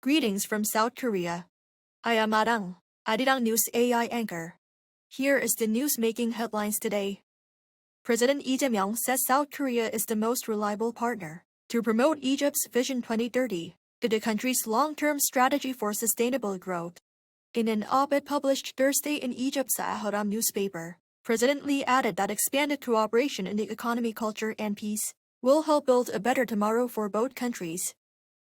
Greetings from South Korea. I am Arirang News AI anchor. Here is the news making headlines today. President Lee Jae-myung says South Korea is the most reliable partner to promote Egypt's Vision 2030, the country's long-term strategy for sustainable growth. In an op-ed published Thursday in Egypt's Al-Haram newspaper, President Lee added that expanded cooperation in the economy, culture, and peace will help build a better tomorrow for both countries.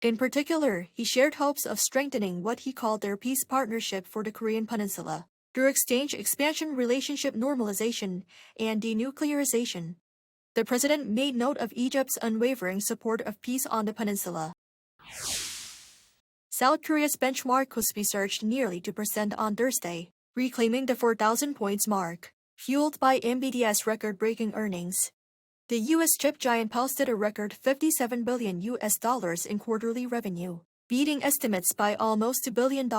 In particular, he shared hopes of strengthening what he called their peace partnership for the Korean Peninsula through exchange expansion, relationship normalization, and denuclearization. The president made note of Egypt's unwavering support of peace on the peninsula. South Korea's benchmark KOSPI surged nearly 2% on Thursday, reclaiming the 4,000 points mark, fueled by NVIDIA's record-breaking earnings. The U.S. chip giant posted a record $57 billion in quarterly revenue, beating estimates by almost $2 billion,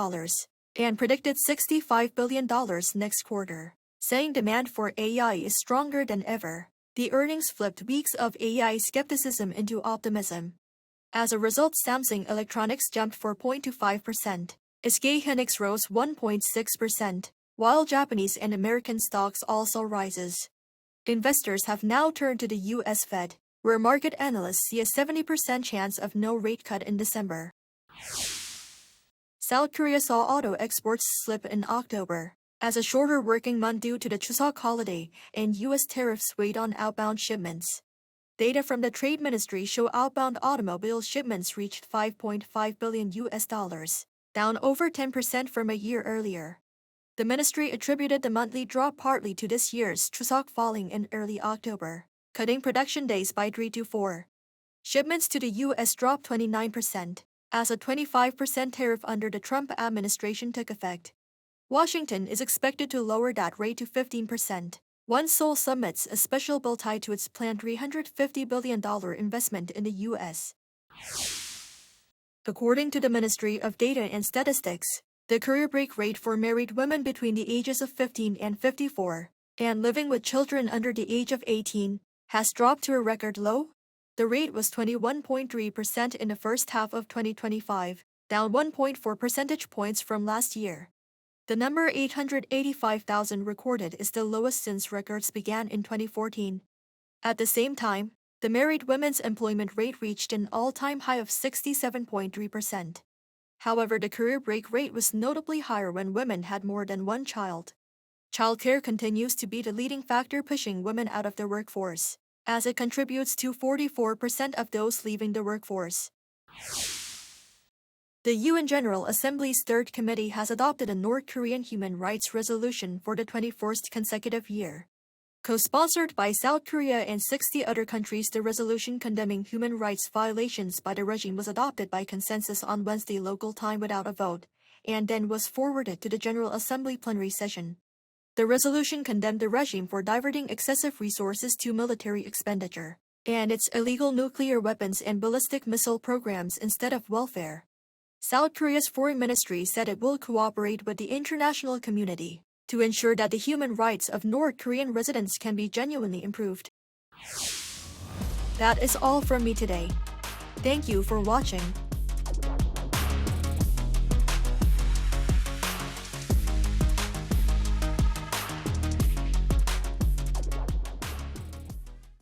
and predicted $65 billion next quarter, saying demand for AI is stronger than ever. The earnings flipped weeks of AI skepticism into optimism. As a result, Samsung Electronics jumped 4.25%, SK Hynix rose 1.6%, while Japanese and American stocks also rises. Investors have now turned to the U.S. Fed, where market analysts see a 70% chance of no rate cut in December. South Korea saw auto exports slip in October, as a shorter working month due to the Chuseok holiday and U.S. tariffs weighed on outbound shipments. Data from the Trade Ministry show outbound automobile shipments reached $5.5 billion, down over 10% from a year earlier. The ministry attributed the monthly drop partly to this year's Chuseok falling in early October, cutting production days by 3 to 4. Shipments to the U.S. dropped 29%, as a 25% tariff under the Trump administration took effect. Washington is expected to lower that rate to 15%, once Seoul submits a special bill tied to its planned $350 billion investment in the U.S. According to the Ministry of Data and Statistics, the career break rate for married women between the ages of 15 and 54, and living with children under the age of 18, has dropped to a record low. The rate was 21.3% in the first half of 2025, down 1.4 percentage points from last year. The number 885,000 recorded is the lowest since records began in 2014. At the same time, the married women's employment rate reached an all-time high of 67.3%. However, the career break rate was notably higher when women had more than one child. Childcare continues to be the leading factor pushing women out of the workforce, as it contributes to 44% of those leaving the workforce. The UN General Assembly's Third Committee has adopted a North Korean human rights resolution for the 21st consecutive year. Co-sponsored by South Korea and 60 other countries, the resolution condemning human rights violations by the regime was adopted by consensus on Wednesday local time without a vote, and then was forwarded to the General Assembly plenary session. The resolution condemned the regime for diverting excessive resources to military expenditure, and its illegal nuclear weapons and ballistic missile programs instead of welfare. South Korea's foreign ministry said it will cooperate with the international community to ensure that the human rights of North Korean residents can be genuinely improved. That is all from me today. Thank you for watching.